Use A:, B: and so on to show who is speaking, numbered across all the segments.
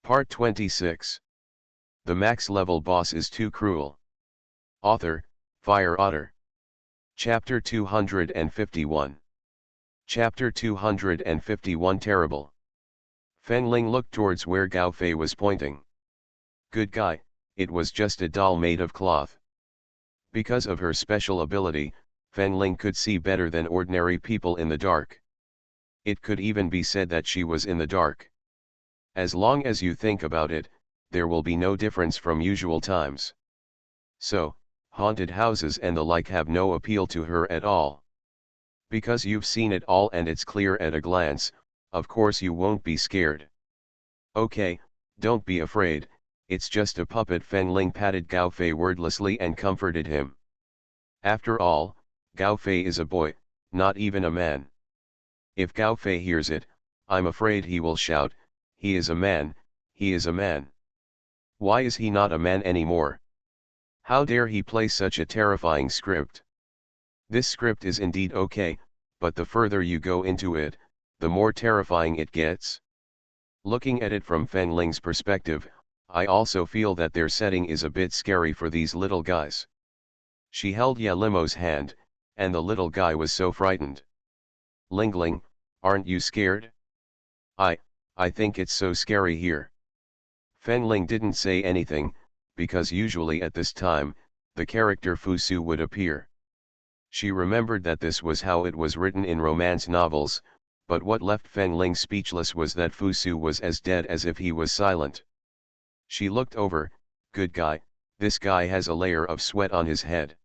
A: Part 26. The max level boss is too cruel. Author, Fire Otter. Chapter 251. Chapter 251 Terrible. Fenling looked towards where Gao Fei was pointing. Good guy, it was just a doll made of cloth. Because of her special ability, Fenling could see better than ordinary people in the dark. It could even be said that she was in the dark. As long as you think about it, there will be no difference from usual times. So, haunted houses and the like have no appeal to her at all. Because you've seen it all and it's clear at a glance, of course you won't be scared. Okay, don't be afraid, it's just a puppet. Fenling patted Gao Fei wordlessly and comforted him. After all, Gao Fei is a boy, not even a man. If Gao Fei hears it, I'm afraid he will shout, "He is a man, he is a man. Why is he not a man anymore? How dare he play such a terrifying script?" This script is indeed okay, but the further you go into it, the more terrifying it gets. Looking at it from Fenling's perspective, I also feel that their setting is a bit scary for these little guys. She held Yelimo's hand, and the little guy was so frightened. "Lingling, aren't you scared?" I think it's so scary here." Fenling didn't say anything, because usually at this time, the character Fusu would appear. She remembered that this was how it was written in romance novels, but what left Fenling speechless was that Fusu was as dead as if he was silent. She looked over. Good guy, this guy has a layer of sweat on his head.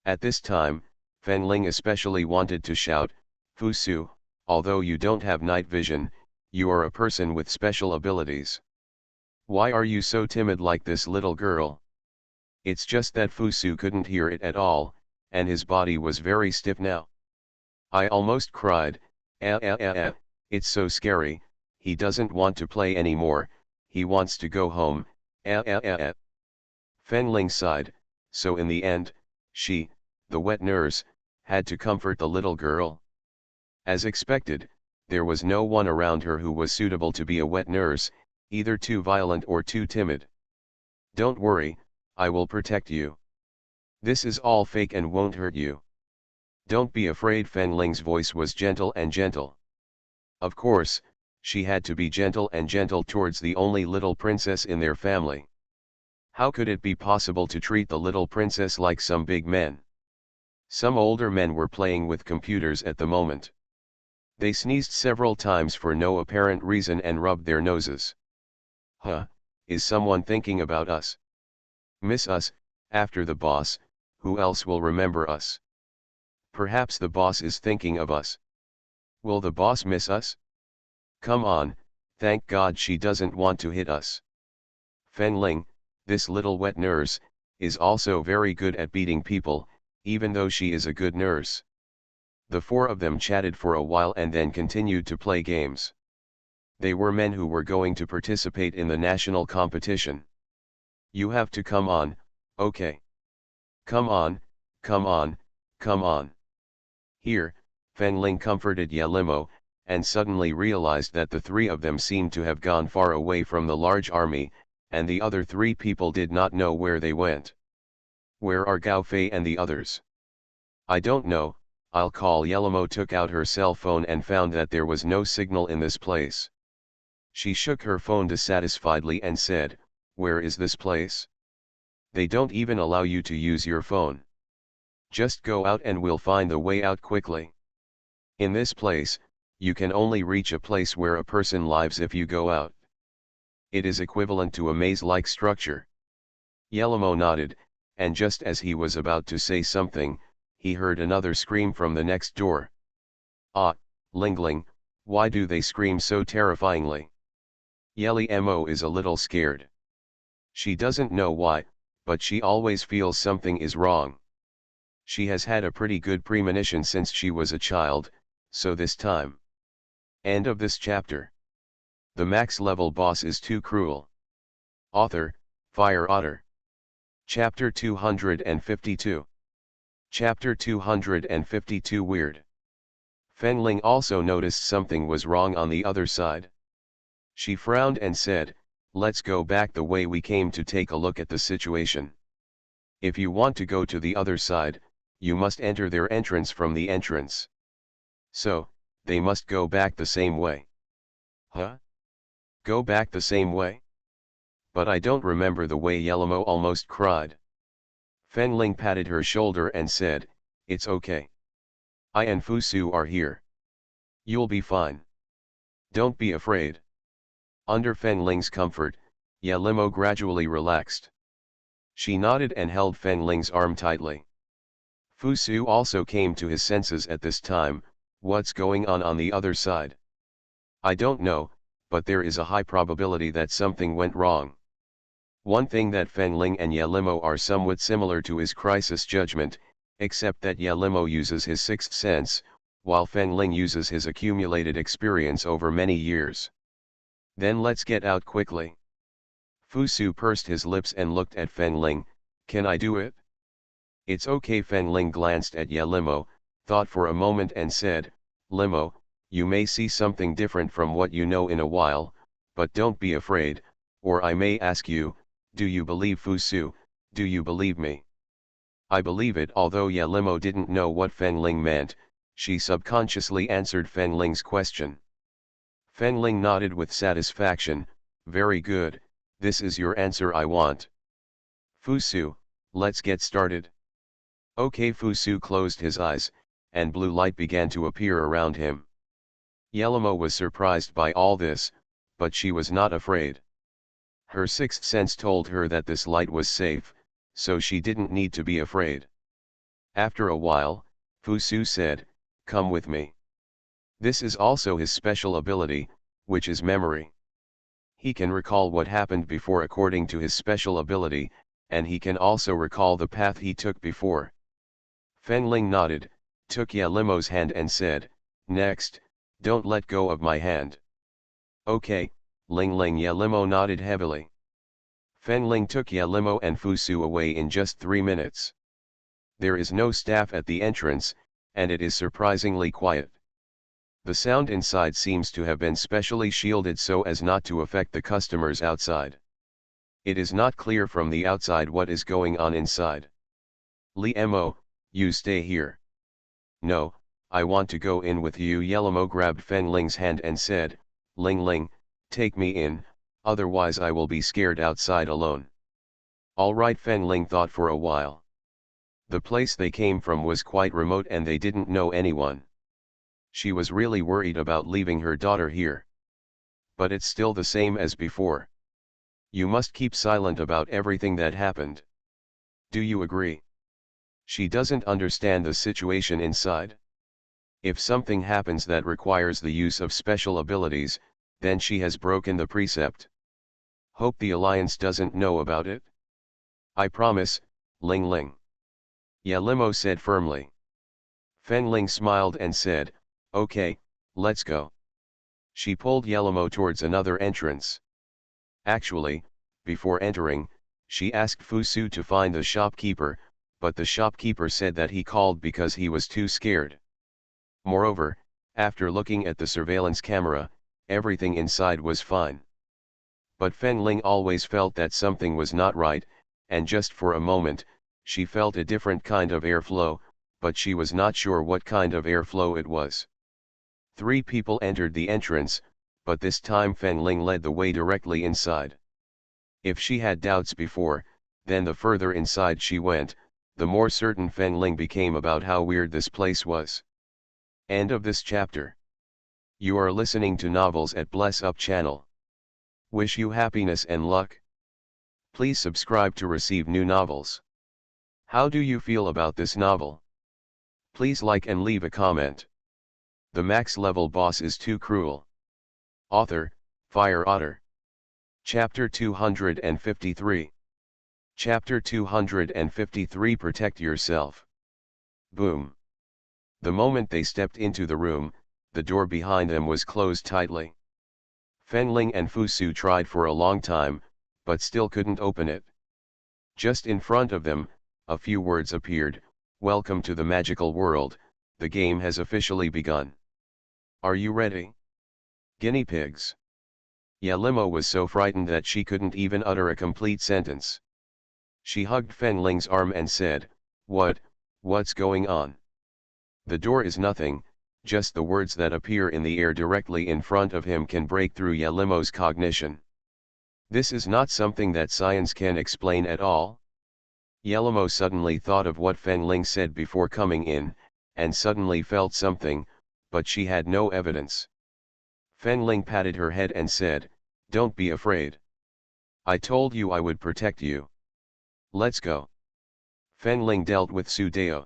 A: At this time, Fenling especially wanted to shout, "Fusu, although you don't have night vision, you are a person with special abilities. Why are you so timid like this little girl?" It's just that Fusu couldn't hear it at all, and his body was very stiff now. I almost cried. It's so scary, he doesn't want to play anymore, he wants to go home. Fenling sighed. So in the end, she, the wet nurse, had to comfort the little girl. As expected, there was no one around her who was suitable to be a wet nurse, either too violent or too timid. "Don't worry, I will protect you. This is all fake and won't hurt you. Don't be afraid." Fenling's voice was gentle and gentle. Of course, she had to be gentle and gentle towards the only little princess in their family. How could it be possible to treat the little princess like some big men? Some older men were playing with computers at the moment. They sneezed several times for no apparent reason and rubbed their noses. Huh, is someone thinking about us? Miss us, after the boss, who else will remember us? Perhaps the boss is thinking of us. Will the boss miss us? Come on, thank God she doesn't want to hit us. Fenling, this little wet nurse, is also very good at beating people, even though she is a good nurse. The four of them chatted for a while and then continued to play games. They were men who were going to participate in the national competition. "You have to come on, okay? Come on, come on, come on." Here, Fenling comforted Yelimo, and suddenly realized that the three of them seemed to have gone far away from the large army, and the other three people did not know where they went. "Where are Gao Fei and the others?" "I don't know, I'll call." Yelimo took out her cell phone and found that there was no signal in this place. She shook her phone dissatisfiedly and said, "Where is this place? They don't even allow you to use your phone. Just go out and we'll find the way out quickly. In this place, you can only reach a place where a person lives if you go out. It is equivalent to a maze-like structure." Yelimo nodded, and just as he was about to say something, he heard another scream from the next door. "Ah, Lingling, why do they scream so terrifyingly?" Yelimo is a little scared. She doesn't know why, but she always feels something is wrong. She has had a pretty good premonition since she was a child, so this time. End of this chapter. The max level boss is too cruel. Author, Fire Otter. Chapter 252. Chapter 252 Weird. Fenling also noticed something was wrong on the other side. She frowned and said, let's go back the way we came to take a look at the situation. If you want to go to the other side, you must enter their entrance from the entrance. So, they must go back the same way. Huh? Go back the same way? But I don't remember the way, Yelamo almost cried. Fenling patted her shoulder and said, it's okay. I and Fusu are here. You'll be fine. Don't be afraid. Under Fenling's comfort, Yelimo gradually relaxed. She nodded and held Fenling's arm tightly. Fusu also came to his senses at this time. What's going on the other side? I don't know, but there is a high probability that something went wrong. One thing that Fenling and Yelimo are somewhat similar to is crisis judgment, except that Yelimo uses his sixth sense, while Fenling uses his accumulated experience over many years. Then let's get out quickly. Fusu pursed his lips and looked at Fenling. Can I do it? It's okay. Fenling glanced at Yelimo, thought for a moment and said, Limo, you may see something different from what you know in a while, but don't be afraid, or I may ask you, do you believe Fusu, do you believe me? I believe it. Although Yelimo didn't know what Fenling meant, she subconsciously answered Fenling's question. Fenling nodded with satisfaction. Very good, this is your answer I want. Fusu, let's get started. Okay. Fusu closed his eyes, and blue light began to appear around him. Yelimo was surprised by all this, but she was not afraid. Her sixth sense told her that this light was safe, so she didn't need to be afraid. After a while, Fusu said, come with me. This is also his special ability, which is memory. He can recall what happened before according to his special ability, and he can also recall the path he took before. Fenling nodded, took Yelimo's hand and said, next, don't let go of my hand. Okay, Ling Ling. Yelimo nodded heavily. Fenling took Yelimo and Fusu away in just 3 minutes. There is no staff at the entrance, and it is surprisingly quiet. The sound inside seems to have been specially shielded so as not to affect the customers outside. It is not clear from the outside what is going on inside. Li Mo, you stay here. No, I want to go in with you. Yelimo grabbed Fenling's hand and said, Ling Ling, take me in, otherwise I will be scared outside alone. Alright. Fenling thought for a while. The place they came from was quite remote and they didn't know anyone. She was really worried about leaving her daughter here. But it's still the same as before. You must keep silent about everything that happened. Do you agree? She doesn't understand the situation inside. If something happens that requires the use of special abilities, then she has broken the precept. Hope the Alliance doesn't know about it. I promise, Ling Ling. Yelimo said firmly. Fenling smiled and said, okay, let's go. She pulled Yelimo towards another entrance. Actually, before entering, she asked Fusu to find the shopkeeper, but the shopkeeper said that he called because he was too scared. Moreover, after looking at the surveillance camera, everything inside was fine. But Fenling always felt that something was not right, and just for a moment, she felt a different kind of airflow, but she was not sure what kind of airflow it was. 3 people entered the entrance, but this time Fenling led the way directly inside. If she had doubts before, then the further inside she went, the more certain Fenling became about how weird this place was. End of this chapter. You are listening to Novels at Bless Up channel. Wish you happiness and luck. Please subscribe to receive new novels. How do you feel about this novel? Please like and leave a comment. The max level boss is too cruel. Author, Fire Otter. Chapter 253. Chapter 253. Protect yourself. Boom. The moment they stepped into the room, the door behind them was closed tightly. Fenling and Fusu tried for a long time, but still couldn't open it. Just in front of them, a few words appeared, welcome to the magical world, the game has officially begun. Are you ready? Guinea pigs. Yelimo was so frightened that she couldn't even utter a complete sentence. She hugged Fen Ling's arm and said, What's going on? The door is nothing, just the words that appear in the air directly in front of him can break through Yelimo's cognition. This is not something that science can explain at all. Yelimo suddenly thought of what Fen Ling said before coming in, and suddenly felt something, but she had no evidence. Fen Ling patted her head and said, Don't be afraid. I told you I would protect you. Let's go. Fen Ling dealt with Su Dao.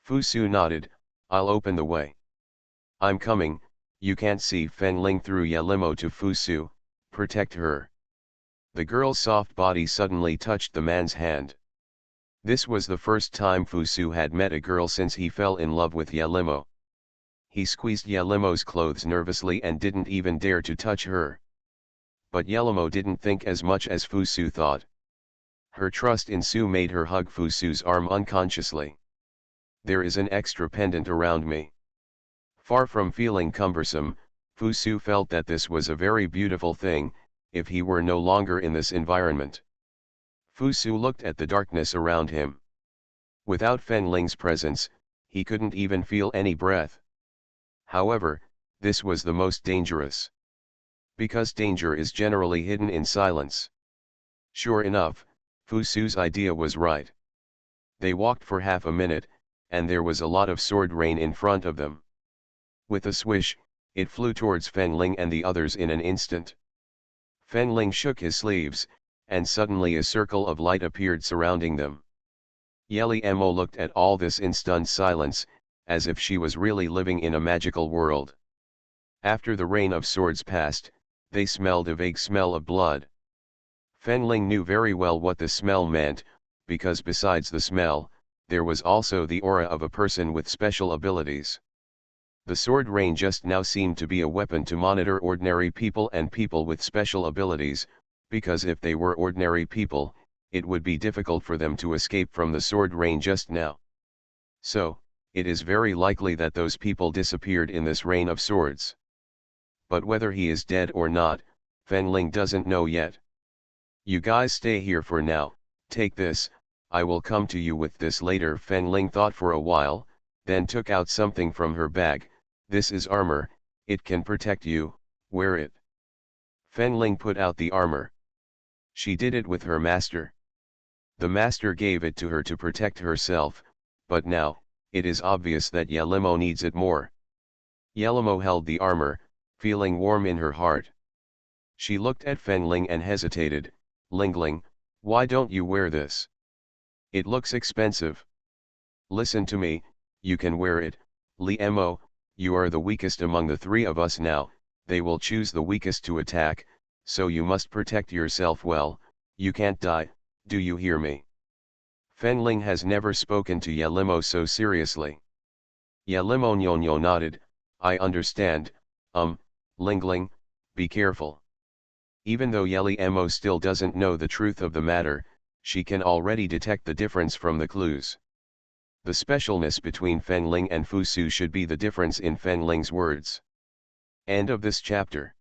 A: Fu Su nodded, I'll open the way. I'm coming, you can't see. Fen Ling threw Yelimo to Fu Su, protect her. The girl's soft body suddenly touched the man's hand. This was the first time Fu Su had met a girl since he fell in love with Yelimo. He squeezed Yelimo's clothes nervously and didn't even dare to touch her. But Yelimo didn't think as much as Fu Su thought. Her trust in Su made her hug Fu Su's arm unconsciously. There is an extra pendant around me. Far from feeling cumbersome, Fu Su felt that this was a very beautiful thing, if he were no longer in this environment. Fu Su looked at the darkness around him. Without Fen Ling's presence, he couldn't even feel any breath. However, this was the most dangerous. Because danger is generally hidden in silence. Sure enough, Fu Su's idea was right. They walked for half a minute, and there was a lot of sword rain in front of them. With a swish, it flew towards Fen Ling and the others in an instant. Fen Ling shook his sleeves, and suddenly a circle of light appeared surrounding them. Yelimo looked at all this in stunned silence, as if she was really living in a magical world. After the rain of swords passed, they smelled a vague smell of blood. Fen Ling knew very well what the smell meant, because besides the smell, there was also the aura of a person with special abilities. The sword rain just now seemed to be a weapon to monitor ordinary people and people with special abilities, because if they were ordinary people, it would be difficult for them to escape from the sword rain just now. So, it is very likely that those people disappeared in this rain of swords. But whether he is dead or not, Fen Ling doesn't know yet. You guys stay here for now, take this, I will come to you with this later. Fen Ling thought for a while, then took out something from her bag. This is armor, it can protect you, wear it. Fen Ling put out the armor. She did it with her master. The master gave it to her to protect herself, but now, it is obvious that Yelimo needs it more. Yelimo held the armor, feeling warm in her heart. She looked at Fen Ling and hesitated, Lingling, why don't you wear this? It looks expensive. Listen to me, you can wear it, Limo, you are the weakest among the three of us now, they will choose the weakest to attack, so you must protect yourself well, you can't die, do you hear me? Fen Ling has never spoken to Yelimo so seriously. Yelimo Nyonyo nodded, I understand, Lingling, be careful. Even though Yelimo still doesn't know the truth of the matter, she can already detect the difference from the clues. The specialness between Fen Ling and Fu Su should be the difference in Fen Ling's words. End of this chapter.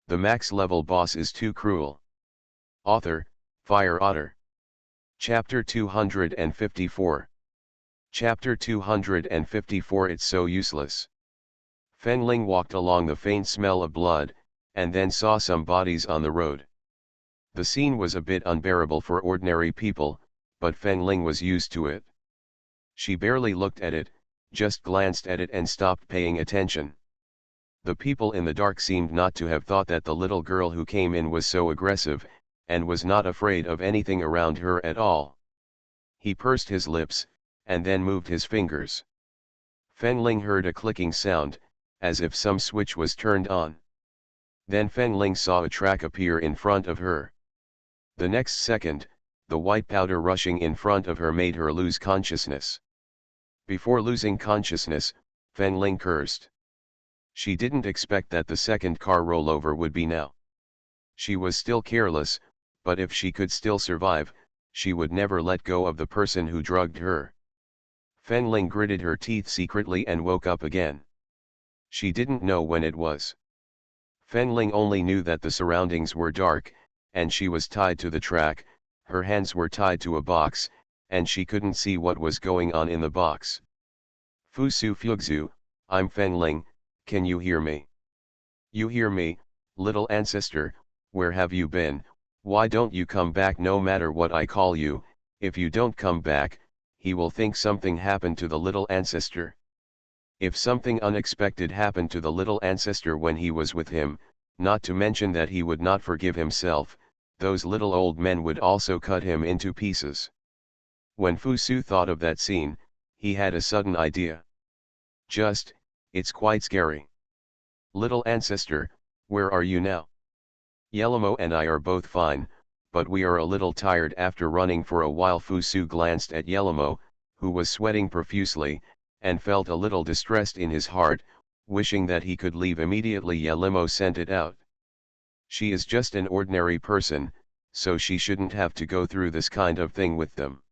A: The max level boss is too cruel. Author, Fire Otter. Chapter 254. Chapter 254. It's so useless. Fen Ling walked along the faint smell of blood, and then saw some bodies on the road. The scene was a bit unbearable for ordinary people, but Fen Ling was used to it. She barely looked at it, just glanced at it and stopped paying attention. The people in the dark seemed not to have thought that the little girl who came in was so aggressive, and was not afraid of anything around her at all. He pursed his lips, and then moved his fingers. Fen Ling heard a clicking sound, as if some switch was turned on. Then Fen Ling saw a track appear in front of her. The next second, the white powder rushing in front of her made her lose consciousness. Before losing consciousness, Fen Ling cursed. She didn't expect that the second car rollover would be now. She was still careless, but if she could still survive, she would never let go of the person who drugged her. Fen Ling gritted her teeth secretly and woke up again. She didn't know when it was. Fengling only knew that the surroundings were dark, and she was tied to the track, her hands were tied to a box, and she couldn't see what was going on in the box. Fusu Fugzu, I'm Fengling, can you hear me? You hear me, little ancestor, where have you been, why don't you come back no matter what I call you, if you don't come back, he will think something happened to the little ancestor. If something unexpected happened to the little ancestor when he was with him, not to mention that he would not forgive himself, those little old men would also cut him into pieces. When Fusu thought of that scene, he had a sudden idea. It's quite scary. Little ancestor, where are you now? Yelamo and I are both fine, but we are a little tired after running for a while. Fusu glanced at Yelamo, who was sweating profusely, and felt a little distressed in his heart, wishing that he could leave immediately. Yelamo sent it out. She is just an ordinary person, so she shouldn't have to go through this kind of thing with them.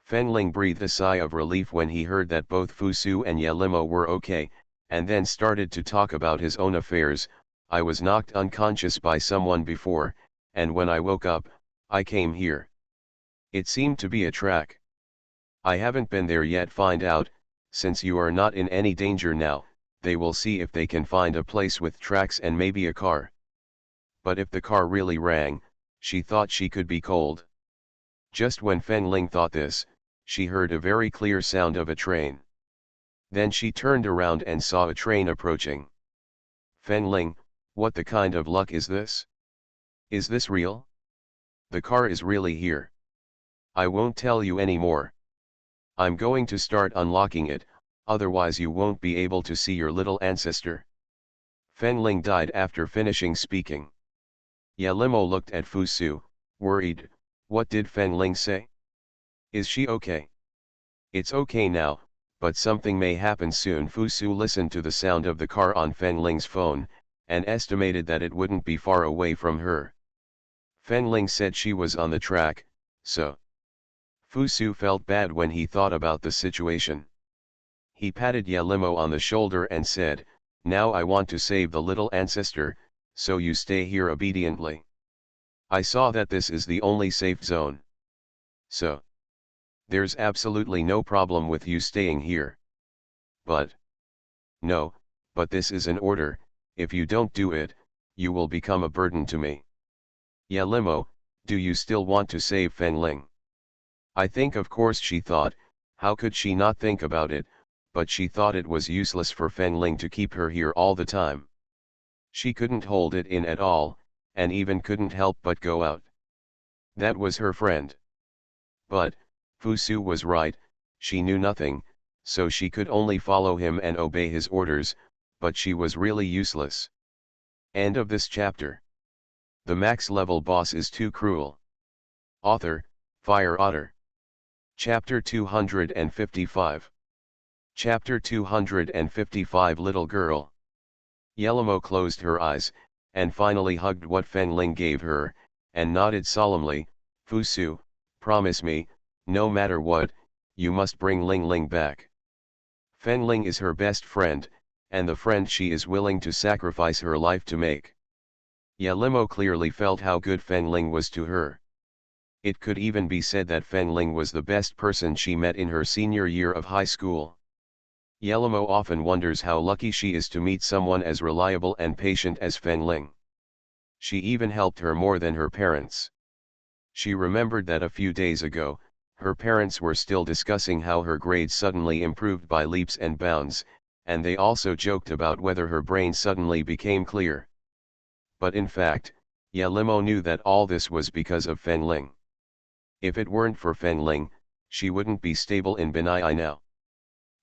A: Fengling breathed a sigh of relief when he heard that both Fusu and Yelimo were okay, and then started to talk about his own affairs. I was knocked unconscious by someone before, and when I woke up, I came here. It seemed to be a track. I haven't been there yet. Find out, since you are not in any danger now, they will see if they can find a place with tracks and maybe a car. But if the car really rang, she thought she could be cold. Just when Fengling thought this, she heard a very clear sound of a train. Then she turned around and saw a train approaching. Fengling, what the kind of luck is this? Is this real? The car is really here. I won't tell you any more. I'm going to start unlocking it, otherwise you won't be able to see your little ancestor. Fengling died after finishing speaking. Yelimo looked at Fusu, worried. What did Fengling say? Is she okay? It's okay now, but something may happen soon. Fusu listened to the sound of the car on Fengling's phone, and estimated that it wouldn't be far away from her. Fengling said she was on the track, so. Fusu felt bad when he thought about the situation. He patted Yelimo on the shoulder and said, now I want to save the little ancestor, so you stay here obediently. I saw that this is the only safe zone. So. There's absolutely no problem with you staying here. But. No, but this is an order, if you don't do it, you will become a burden to me. Yelimo, do you still want to save Fengling? I think of course she thought, how could she not think about it, but she thought it was useless for Fengling to keep her here all the time. She couldn't hold it in at all, and even couldn't help but go out. That was her friend. But, Fusu was right, she knew nothing, so she could only follow him and obey his orders, but she was really useless. End of this chapter. The max level boss is too cruel. Author, Fire Otter. Chapter 255. Chapter 255. Little Girl. Yelimo closed her eyes, and finally hugged what Fengling gave her, and nodded solemnly. Fusu, promise me, no matter what, you must bring Ling Ling back. Fengling is her best friend, and the friend she is willing to sacrifice her life to make. Yelimo clearly felt how good Fengling was to her. It could even be said that Fengling was the best person she met in her senior year of high school. Yelimo often wonders how lucky she is to meet someone as reliable and patient as Fengling. She even helped her more than her parents. She remembered that a few days ago, her parents were still discussing how her grades suddenly improved by leaps and bounds, and they also joked about whether her brain suddenly became clear. But in fact, Yelimo knew that all this was because of Fengling. If it weren't for Fengling, she wouldn't be stable in Benai now.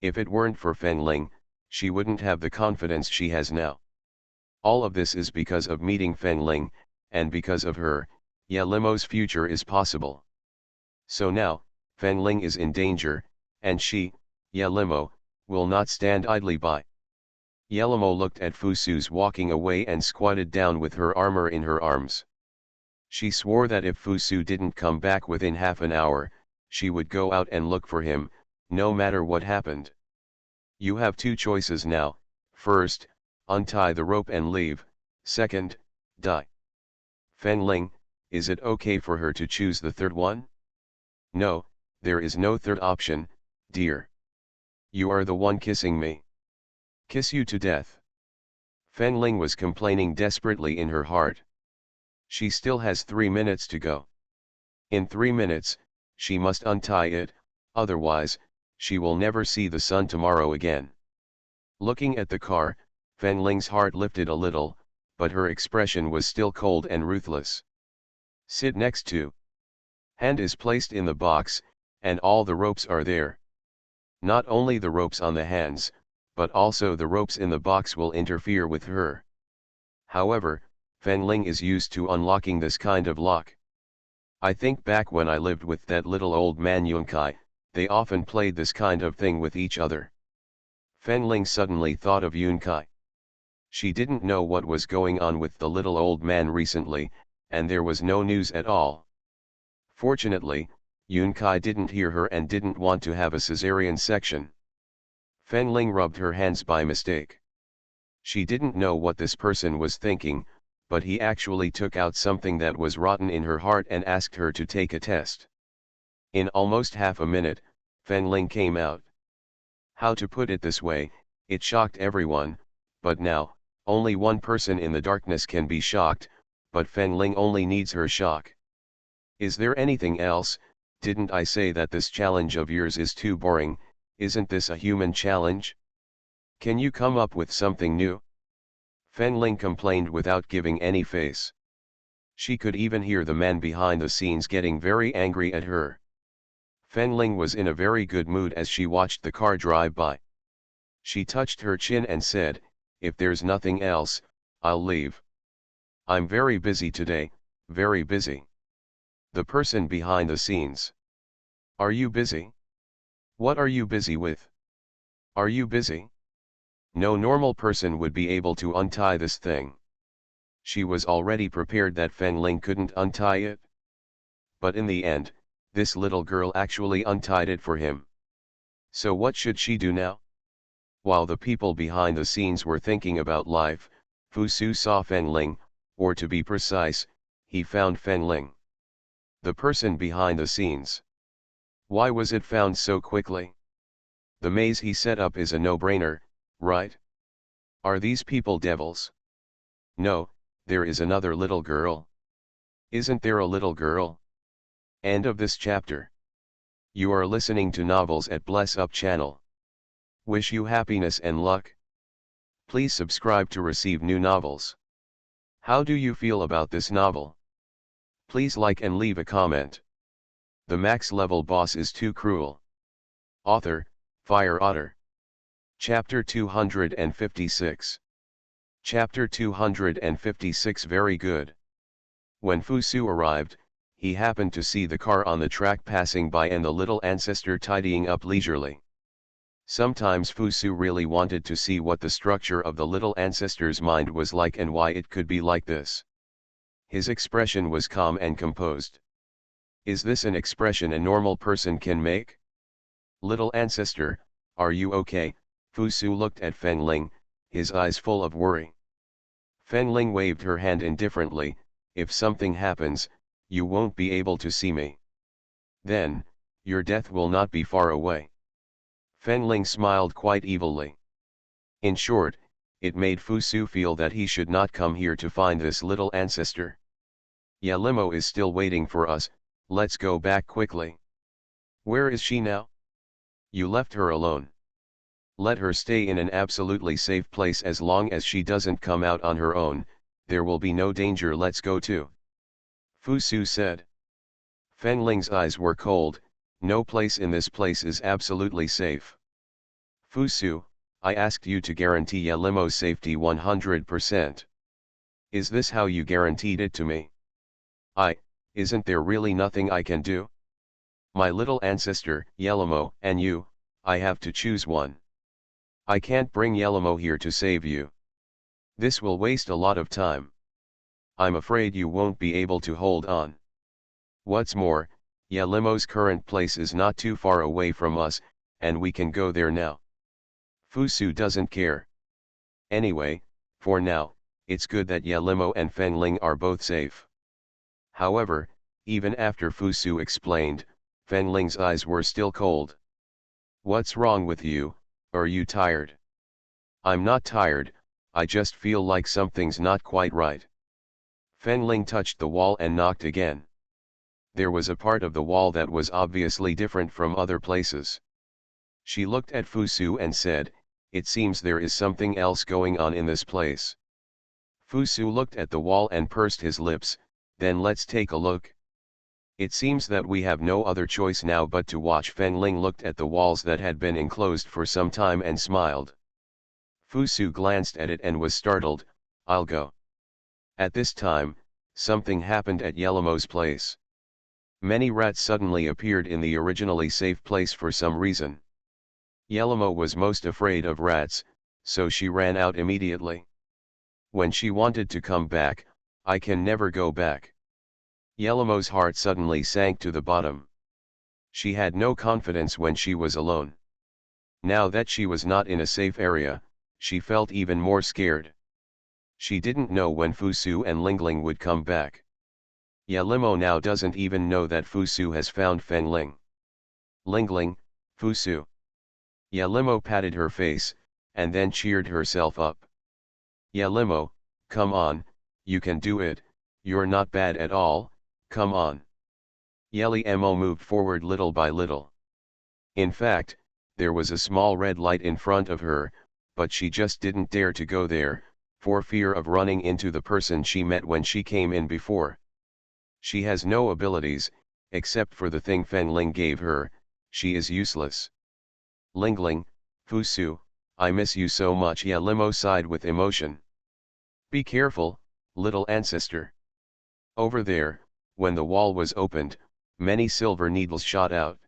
A: If it weren't for Fengling, she wouldn't have the confidence she has now. All of this is because of meeting Fengling, and because of her, Yelimo's future is possible. So now, Fengling is in danger, and she, Yelimo, will not stand idly by. Yelimo looked at Fusu's walking away and squatted down with her armor in her arms. She swore that if Fusu didn't come back within half an hour, she would go out and look for him, no matter what happened. You have two choices now: first, untie the rope and leave, Second, die. Fenling, is it okay for her to choose the third one? No, there is no third option, dear. You are the one kissing me. Kiss you to death. Fenling was complaining desperately in her heart. She still has 3 minutes to go. In 3 minutes, she must untie it, otherwise, she will never see the sun tomorrow again. Looking at the car, Fenling's heart lifted a little, but her expression was still cold and ruthless. Sit next to. Hand is placed in the box, and all the ropes are there. Not only the ropes on the hands, but also the ropes in the box will interfere with her. However, Fenling is used to unlocking this kind of lock. I think back when I lived with that little old man Yunkai, they often played this kind of thing with each other. Fenling suddenly thought of Yunkai. She didn't know what was going on with the little old man recently, and there was no news at all. Fortunately, Yunkai didn't hear her and didn't want to have a cesarean section. Fenling rubbed her hands by mistake. She didn't know what this person was thinking, but he actually took out something that was rotten in her heart and asked her to take a test. In almost half a minute, Fenling came out. How to put it this way, it shocked everyone, but now, only one person in the darkness can be shocked, but Fenling only needs her shock. Is there anything else? Didn't I say that this challenge of yours is too boring? Isn't this a human challenge? Can you come up with something new? Fenling complained without giving any face. She could even hear the man behind the scenes getting very angry at her. Fenling was in a very good mood as she watched the car drive by. She touched her chin and said, "If there's nothing else, I'll leave. I'm very busy today, very busy." The person behind the scenes. Are you busy? What are you busy with? Are you busy? No normal person would be able to untie this thing. She was already prepared that Fenling couldn't untie it. But in the end, this little girl actually untied it for him. So what should she do now? While the people behind the scenes were thinking about life, Fusu saw Fenling, or to be precise, he found Fenling. The person behind the scenes. Why was it found so quickly? The maze he set up is a no-brainer, right? Are these people devils? No, there is another little girl. Isn't there a little girl? End of this chapter. You are listening to Novels at Bless Up channel. Wish you happiness and luck. Please subscribe to receive new novels. How do you feel about this novel? Please like and leave a comment. The max level boss is too cruel. Author, Fire Otter. Chapter 256. Chapter 256 Very good. When Fusu arrived, he happened to see the car on the track passing by and the little ancestor tidying up leisurely. Sometimes Fusu really wanted to see what the structure of the little ancestor's mind was like and why it could be like this. His expression was calm and composed. Is this an expression a normal person can make? Little ancestor, are you okay? Fusu looked at Fenling, his eyes full of worry. Fenling waved her hand indifferently. If something happens, you won't be able to see me. Then, your death will not be far away. Fenling smiled quite evilly. In short, it made Fusu feel that he should not come here to find this little ancestor. Yeah, limo is still waiting for us, let's go back quickly. Where is she now? You left her alone. Let her stay in an absolutely safe place as long as she doesn't come out on her own, there will be no danger. Let's go too. Fusu said. Fenling's eyes were cold. No place in this place is absolutely safe. Fusu, I asked you to guarantee Ya limo's safety 100%. Is this how you guaranteed it to me? Isn't there really nothing I can do? My little ancestor, Yelamo, and you, I have to choose one. I can't bring Yelamo here to save you. This will waste a lot of time. I'm afraid you won't be able to hold on. What's more, Yelimo's current place is not too far away from us, and we can go there now. Fusu doesn't care. Anyway, for now, it's good that Yelimo and Fenling are both safe. However, even after Fusu explained, Fenling's eyes were still cold. What's wrong with you, are you tired? I'm not tired, I just feel like something's not quite right. Fenling touched the wall and knocked again. There was a part of the wall that was obviously different from other places. She looked at Fusu and said, it seems there is something else going on in this place. Fusu looked at the wall and pursed his lips, then let's take a look. It seems that we have no other choice now but to watch. Fenling looked at the walls that had been enclosed for some time and smiled. Fusu glanced at it and was startled, I'll go. At this time, something happened at Yelimo's place. Many rats suddenly appeared in the originally safe place for some reason. Yelimo was most afraid of rats, so she ran out immediately. When she wanted to come back, I can never go back. Yelimo's heart suddenly sank to the bottom. She had no confidence when she was alone. Now that she was not in a safe area, she felt even more scared. She didn't know when Fusu and Lingling would come back. Yelimo now doesn't even know that Fusu has found Fenling. Lingling, Fusu. Yelimo patted her face, and then cheered herself up. Yelimo, come on, you can do it, you're not bad at all, come on. Yelimo moved forward little by little. In fact, there was a small red light in front of her, but she just didn't dare to go there, for fear of running into the person she met when she came in before. She has no abilities, except for the thing Fenling gave her, she is useless. Lingling, Fusu, I miss you so much. Yelimo sighed with emotion. Be careful, little ancestor. Over there, when the wall was opened, many silver needles shot out.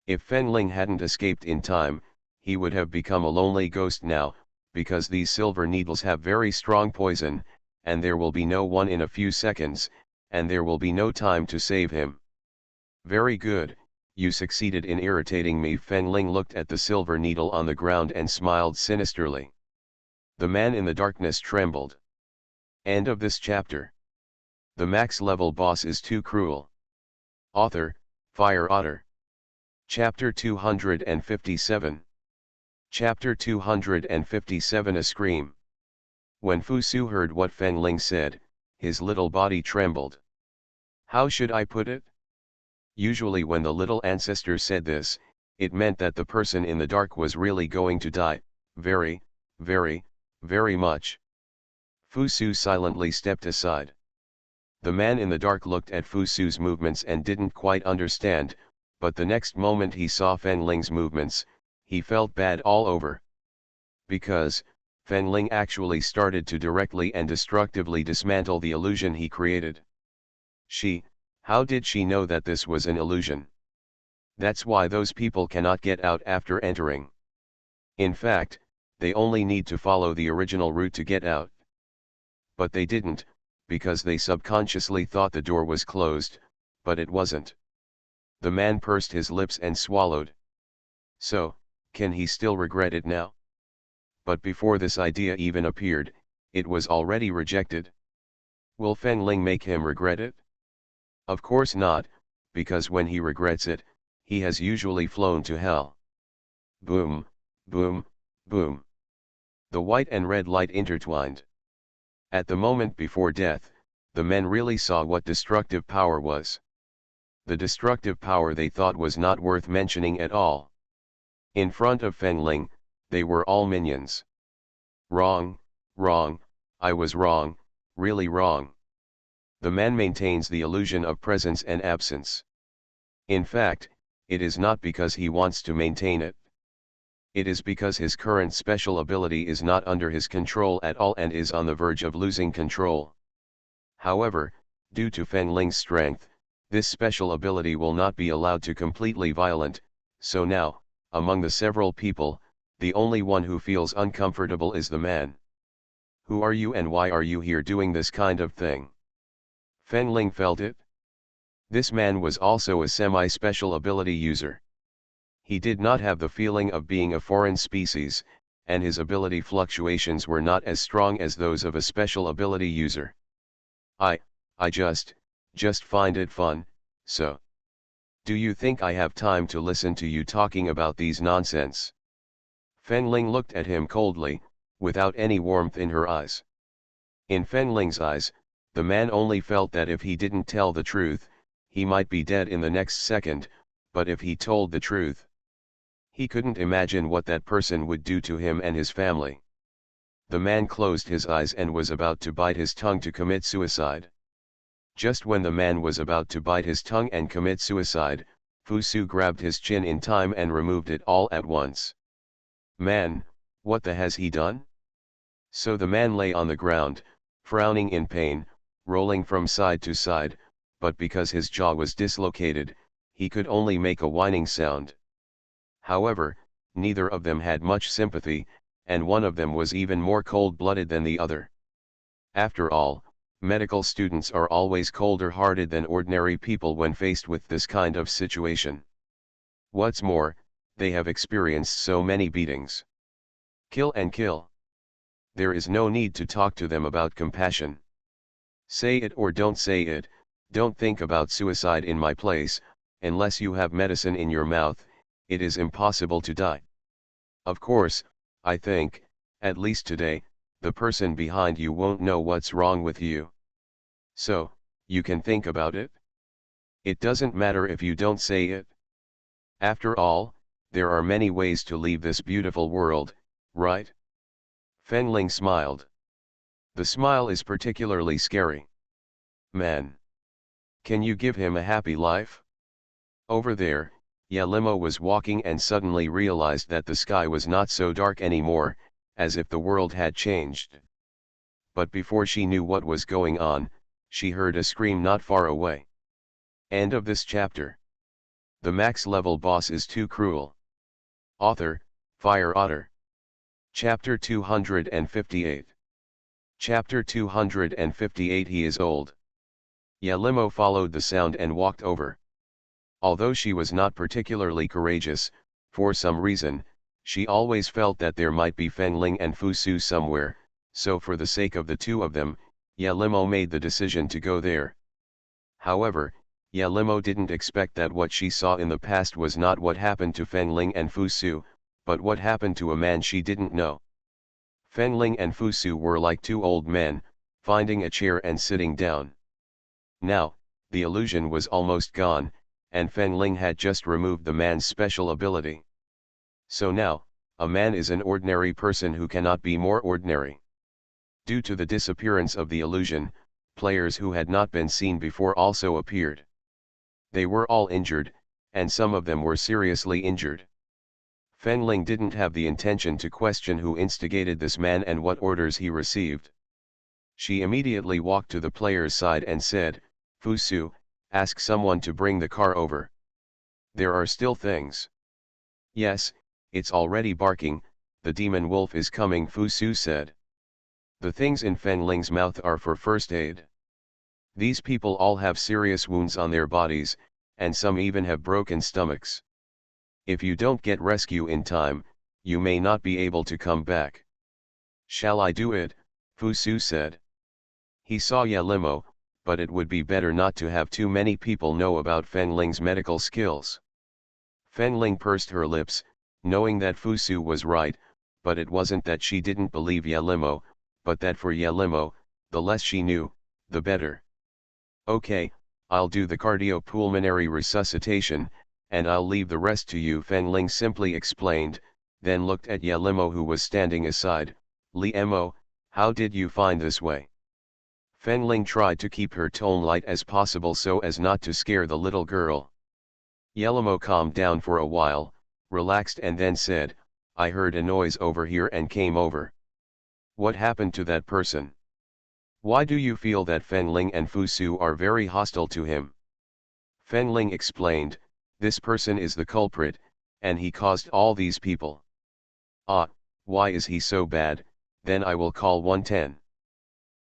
A: If Fenling hadn't escaped in time, he would have become a lonely ghost now, because these silver needles have very strong poison, and there will be no one in a few seconds, and there will be no time to save him. Very good, you succeeded in irritating me. Fenling looked at the silver needle on the ground and smiled sinisterly. The man in the darkness trembled. End of this chapter. The max level boss is too cruel. Author, Fire Otter. Chapter 257. Chapter 257. A Scream. When Fusu heard what Fenling said, his little body trembled. How should I put it? Usually when the little ancestor said this, it meant that the person in the dark was really going to die, very, very, very much. Fusu silently stepped aside. The man in the dark looked at Fusu's movements and didn't quite understand, but the next moment he saw Fenling's movements, he felt bad all over. Because, Fenling actually started to directly and destructively dismantle the illusion he created. How did she know that this was an illusion? That's why those people cannot get out after entering. In fact, they only need to follow the original route to get out. But they didn't, because they subconsciously thought the door was closed, but it wasn't. The man pursed his lips and swallowed. So, can he still regret it now? But before this idea even appeared, it was already rejected. Will Fenling make him regret it? Of course not, because when he regrets it, he has usually flown to hell. Boom, boom, boom. The white and red light intertwined. At the moment before death, the men really saw what destructive power was. The destructive power they thought was not worth mentioning at all. In front of Fenling, they were all minions. Wrong, wrong, I was wrong, really wrong. The man maintains the illusion of presence and absence. In fact, it is not because he wants to maintain it. It is because his current special ability is not under his control at all and is on the verge of losing control. However, due to Fenling's strength, this special ability will not be allowed to completely violent, so now, among the several people, the only one who feels uncomfortable is the man. Who are you and why are you here doing this kind of thing? Fenling felt it. This man was also a semi-special ability user. He did not have the feeling of being a foreign species, and his ability fluctuations were not as strong as those of a special ability user. I just find it fun, so. Do you think I have time to listen to you talking about these nonsense? Fenling looked at him coldly, without any warmth in her eyes. In Fenling's eyes, the man only felt that if he didn't tell the truth, he might be dead in the next second, but if he told the truth, he couldn't imagine what that person would do to him and his family. The man closed his eyes and was about to bite his tongue to commit suicide. Just when the man was about to bite his tongue and commit suicide, Fusu grabbed his chin in time and removed it all at once. Man, what the has he done? So the man lay on the ground, frowning in pain, rolling from side to side, but because his jaw was dislocated, he could only make a whining sound. However, neither of them had much sympathy, and one of them was even more cold-blooded than the other. After all, medical students are always colder-hearted than ordinary people when faced with this kind of situation. What's more, they have experienced so many beatings. Kill and kill. There is no need to talk to them about compassion. Say it or don't say it, don't think about suicide in my place, unless you have medicine in your mouth, it is impossible to die. Of course, I think, at least today, the person behind you won't know what's wrong with you. So, you can think about it? It doesn't matter if you don't say it. After all, there are many ways to leave this beautiful world, right? Fenling smiled. The smile is particularly scary. Man. Can you give him a happy life? Over there, Yelimo was walking and suddenly realized that the sky was not so dark anymore, as if the world had changed. But before she knew what was going on, she heard a scream not far away. End of this chapter. The max level boss is too cruel. Author, Fire Otter. Chapter 258. Chapter 258. He is old. Yelimo followed the sound and walked over. Although she was not particularly courageous, for some reason, she always felt that there might be Fenling and Fusu somewhere, so for the sake of the two of them, Yelimo made the decision to go there. However, Yelimo didn't expect that what she saw in the past was not what happened to Fenling and Fusu, but what happened to a man she didn't know. Fenling and Fusu were like two old men, finding a chair and sitting down. Now, the illusion was almost gone, and Fenling had just removed the man's special ability. So now, a man is an ordinary person who cannot be more ordinary. Due to the disappearance of the illusion, players who had not been seen before also appeared. They were all injured, and some of them were seriously injured. Fenling didn't have the intention to question who instigated this man and what orders he received. She immediately walked to the player's side and said, "Fusu, ask someone to bring the car over. There are still things." "Yes, it's already barking, the demon wolf is coming," Fusu said. "The things in Fenling's mouth are for first aid. These people all have serious wounds on their bodies, and some even have broken stomachs. If you don't get rescue in time, you may not be able to come back." "Shall I do it?" Fusu said. He saw Yelimo, but it would be better not to have too many people know about Fenling's medical skills. Fenling pursed her lips, knowing that Fusu was right, but it wasn't that she didn't believe Yelimo, but that for Yelimo, the less she knew, the better. "Okay, I'll do the cardiopulmonary resuscitation, and I'll leave the rest to you," Fenling simply explained, then looked at Yelimo who was standing aside. "Liemo, how did you find this way?" Fenling tried to keep her tone light as possible so as not to scare the little girl. Yelimo calmed down for a while, relaxed and then said, "I heard a noise over here and came over." "What happened to that person? Why do you feel that Fenling and Fusu are very hostile to him?" Fenling explained, "This person is the culprit, and he caused all these people." "Ah, why is he so bad? Then I will call 110.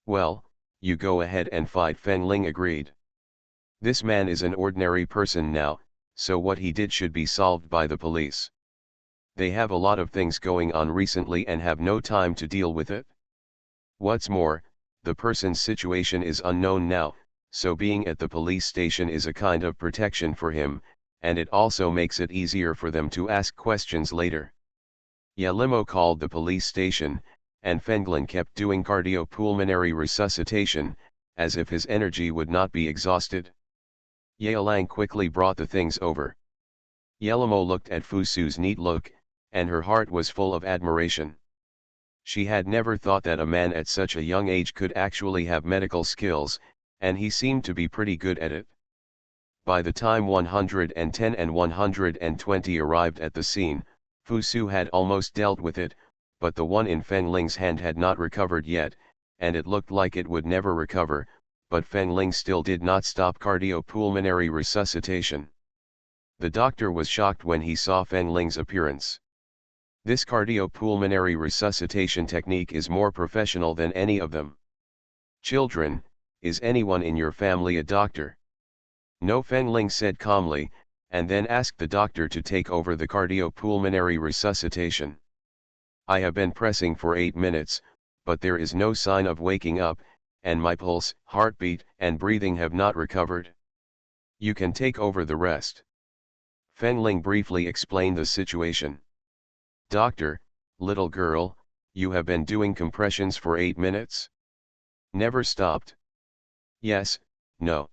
A: "Well, you go ahead and fight," Fenling agreed. "This man is an ordinary person now, so what he did should be solved by the police." They have a lot of things going on recently and have no time to deal with it. What's more, the person's situation is unknown now, so being at the police station is a kind of protection for him, and it also makes it easier for them to ask questions later. Yelimo called the police station, and Fenglin kept doing cardiopulmonary resuscitation, as if his energy would not be exhausted. Yelang quickly brought the things over. Yelimo looked at Fusu's neat look, and her heart was full of admiration. She had never thought that a man at such a young age could actually have medical skills, and he seemed to be pretty good at it. By the time 110 and 120 arrived at the scene, Fusu had almost dealt with it, but the one in Feng Ling's hand had not recovered yet, and it looked like it would never recover, but Feng Ling still did not stop cardiopulmonary resuscitation. The doctor was shocked when he saw Feng Ling's appearance. This cardiopulmonary resuscitation technique is more professional than any of them. Children, is anyone in your family a doctor? No, Feng Ling said calmly, and then asked the doctor to take over the cardiopulmonary resuscitation. I have been pressing for 8 minutes, but there is no sign of waking up, and my pulse, heartbeat, and breathing have not recovered. You can take over the rest. Feng Ling briefly explained the situation. Doctor, little girl, you have been doing compressions for 8 minutes? Never stopped? Yes, no.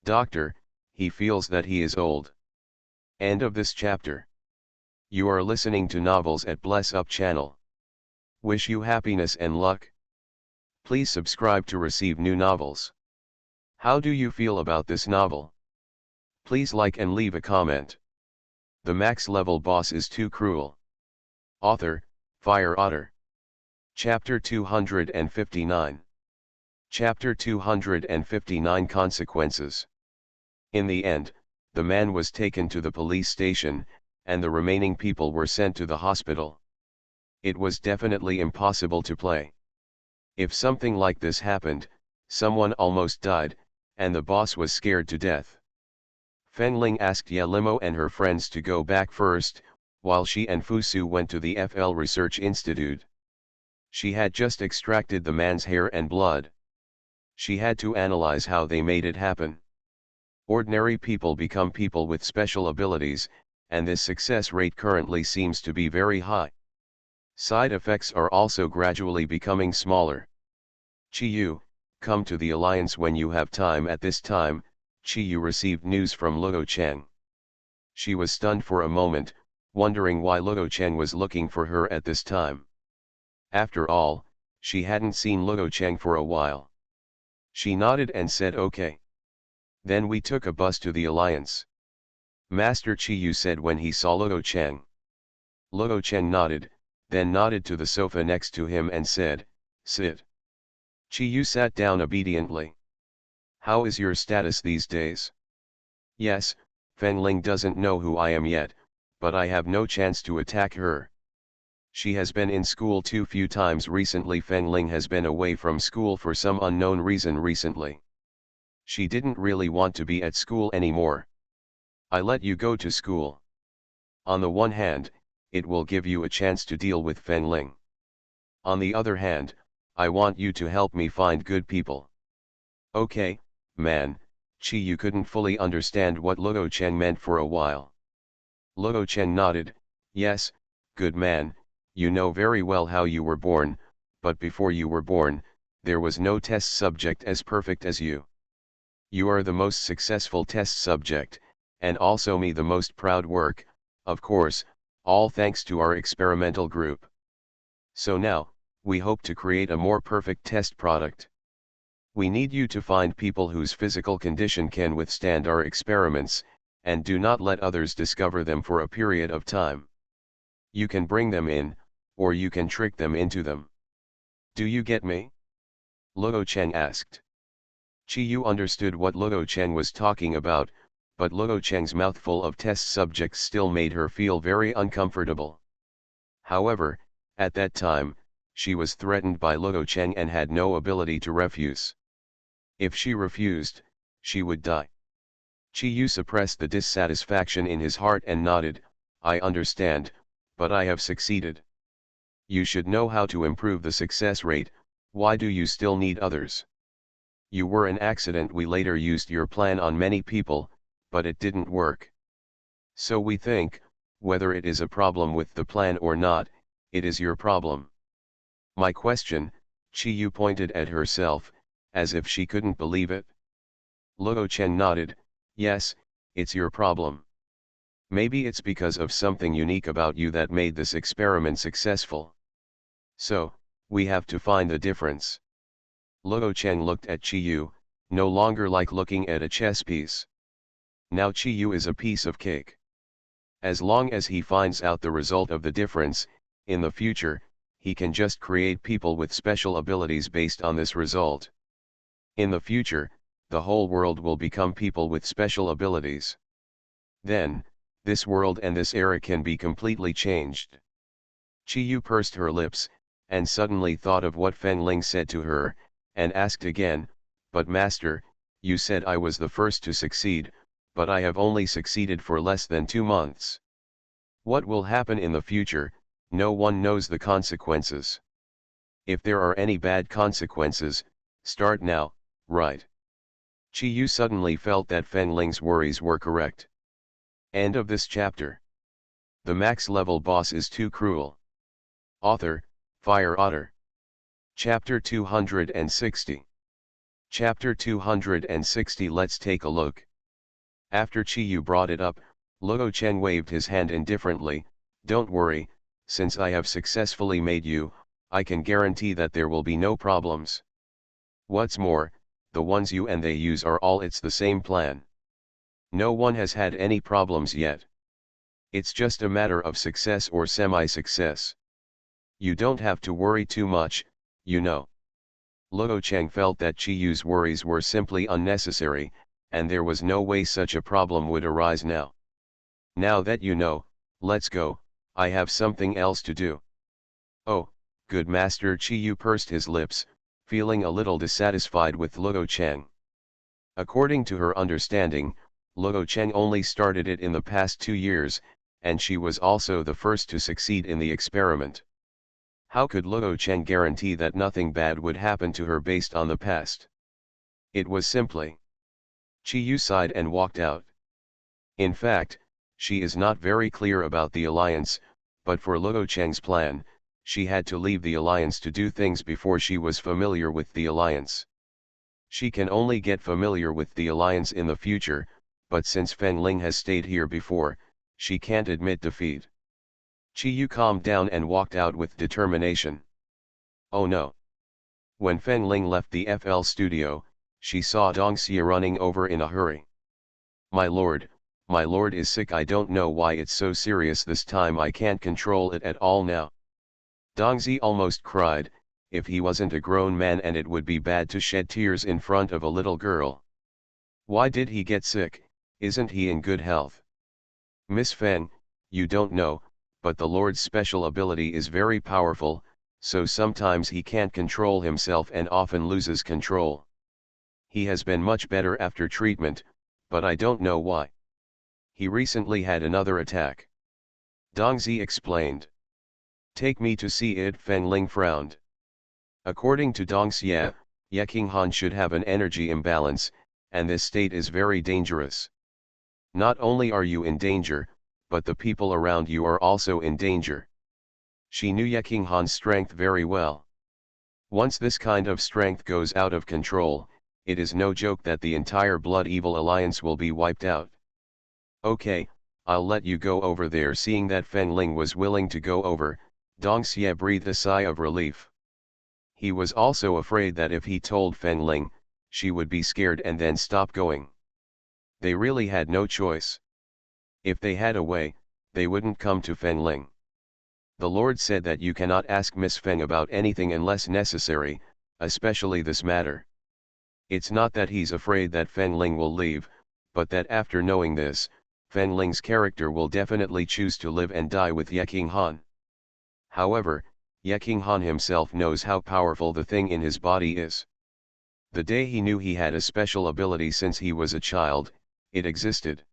A: Doctor, he feels that he is old. End of this chapter. You are listening to Novels at Bless Up channel. Wish you happiness and luck. Please subscribe to receive new novels. How do you feel about this novel? Please like and leave a comment. The max level boss is too cruel. Author, Fire Otter. Chapter 259. Chapter 259 Consequences. In the end, the man was taken to the police station, and the remaining people were sent to the hospital. It was definitely impossible to play. If something like this happened, someone almost died, and the boss was scared to death. Feng Ling asked Yelimo and her friends to go back first, while she and Fusu went to the FL Research Institute. She had just extracted the man's hair and blood. She had to analyze how they made it happen. Ordinary people become people with special abilities, and this success rate currently seems to be very high. Side effects are also gradually becoming smaller. Chiyu, come to the Alliance when you have time. At this time, Chiyu received news from Luo Cheng. She was stunned for a moment, wondering why Luo Cheng was looking for her at this time. After all, she hadn't seen Luo Cheng for a while. She nodded and said okay. Then we took a bus to the Alliance. Master Chiyu said when he saw Luo Cheng. Luo Cheng nodded, then nodded to the sofa next to him and said, sit. Chiyu sat down obediently. How is your status these days? Yes, Feng Ling doesn't know who I am yet, but I have no chance to attack her. She has been in school too few times recently. Feng Ling has been away from school for some unknown reason recently. She didn't really want to be at school anymore. I let you go to school. On the one hand, it will give you a chance to deal with Feng Ling. On the other hand, I want you to help me find good people. Okay, man. Chiyu couldn't fully understand what Luo Cheng meant for a while. Luo Cheng nodded, yes, good man, you know very well how you were born, but before you were born, there was no test subject as perfect as you. You are the most successful test subject, and also me the most proud work, of course, all thanks to our experimental group. So now, we hope to create a more perfect test product. We need you to find people whose physical condition can withstand our experiments, and do not let others discover them for a period of time. You can bring them in, or you can trick them into them. Do you get me? Luo Cheng asked. Chiyu understood what Luo Cheng was talking about, but Luo Cheng's mouthful of test subjects still made her feel very uncomfortable. However, at that time, she was threatened by Luo Cheng and had no ability to refuse. If she refused, she would die. Chiyu suppressed the dissatisfaction in his heart and nodded, I understand, But I have succeeded. You should know how to improve the success rate. Why do you still need others? You were an accident. We later used your plan on many people, but it didn't work. So we think, whether it is a problem with the plan or not, it is your problem. My question, Chi-Yu pointed at herself, as if she couldn't believe it. Luo Chen nodded, yes, it's your problem. Maybe it's because of something unique about you that made this experiment successful. So, we have to find the difference. Luo Chen looked at Chi-Yu, no longer like looking at a chess piece. Now Chi-Yu is a piece of cake. As long as he finds out the result of the difference, in the future, he can just create people with special abilities based on this result. In the future, the whole world will become people with special abilities. Then, this world and this era can be completely changed. Chi-Yu pursed her lips, and suddenly thought of what Fen Ling said to her, and asked again, but master, you said I was the first to succeed, but I have only succeeded for less than 2 months. What will happen in the future? No one knows the consequences. If there are any bad consequences, start now, right? Chi-Yu suddenly felt that Fen Ling's worries were correct. End of this chapter. The max level boss is too cruel. Author, Fire Otter. Chapter 260. Chapter 260. Let's take a look. After Chi-Yu brought it up, Luo Chen waved his hand indifferently, don't worry, since I have successfully made you, I can guarantee that there will be no problems. What's more, the ones you and they use are all it's the same plan. No one has had any problems yet. It's just a matter of success or semi-success. You don't have to worry too much, you know. Luo Chen felt that Chi-Yu's worries were simply unnecessary, and there was no way such a problem would arise now. Now that you know, let's go, I have something else to do. Oh, good master. Chi-Yu pursed his lips, feeling a little dissatisfied with Luo Chen. According to her understanding, Luo Chen only started it in the past 2 years, and she was also the first to succeed in the experiment. How could Luo Chen guarantee that nothing bad would happen to her based on the past? It was simply. Chi-Yu sighed and walked out. In fact, she is not very clear about the alliance, but for Luo Chen's plan, she had to leave the alliance to do things before she was familiar with the alliance. She can only get familiar with the alliance in the future, but since Fen Ling has stayed here before, she can't admit defeat. Chi-Yu calmed down and walked out with determination. Oh no. When Fen Ling left the FL studio, she saw Dong Xie running over in a hurry. My lord is sick. I don't know why it's so serious this time. I can't control it at all now. Dong Xie almost cried, if he wasn't a grown man, and it would be bad to shed tears in front of a little girl. Why did he get sick? Isn't he in good health? Miss Feng, you don't know, but the Lord's special ability is very powerful, so sometimes he can't control himself and often loses control. He has been much better after treatment, but I don't know why. He recently had another attack. Dong Xie explained. Take me to see it. Feng Ling frowned. According to Dong Xie, Ye Qinghan should have an energy imbalance, and this state is very dangerous. Not only are you in danger, but the people around you are also in danger. She knew Ye Qinghan's strength very well. Once this kind of strength goes out of control, it is no joke that the entire Blood Evil Alliance will be wiped out. Okay, I'll let you go over there. Seeing that Fen Ling was willing to go over, Dong Xie breathed a sigh of relief. He was also afraid that if he told Fen Ling, she would be scared and then stop going. They really had no choice. If they had a way, they wouldn't come to Fen Ling. The Lord said that you cannot ask Miss Feng about anything unless necessary, especially this matter. It's not that he's afraid that Fen Ling will leave, but that after knowing this, Fen Ling's character will definitely choose to live and die with Ye Qinghan. However, Ye Qinghan himself knows how powerful the thing in his body is. The day he knew he had a special ability since he was a child, it existed.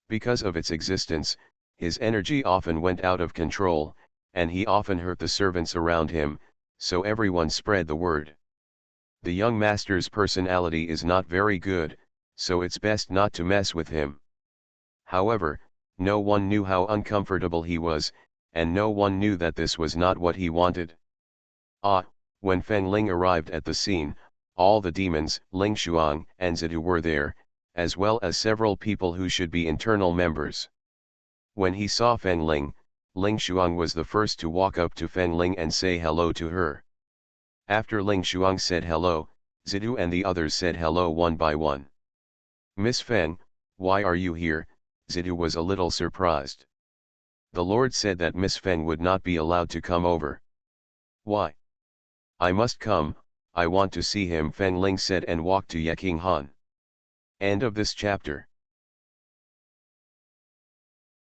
A: Because of its existence, his energy often went out of control, and he often hurt the servants around him, so everyone spread the word. The young master's personality is not very good, so it's best not to mess with him. However, no one knew how uncomfortable he was, and no one knew that this was not what he wanted. When Feng Ling arrived at the scene, all the demons, Ling Shuang and Zidu were there, as well as several people who should be internal members. When he saw Feng Ling, Ling Shuang was the first to walk up to Feng Ling and say hello to her. After Ling Shuang said hello, Zidu and the others said hello one by one. "Miss Feng, why are you here?" Zidu was a little surprised. "The Lord said that Miss Feng would not be allowed to come over." "Why?" "I must come, I want to see him," Feng Ling said and walked to Yeking Han. End of this chapter.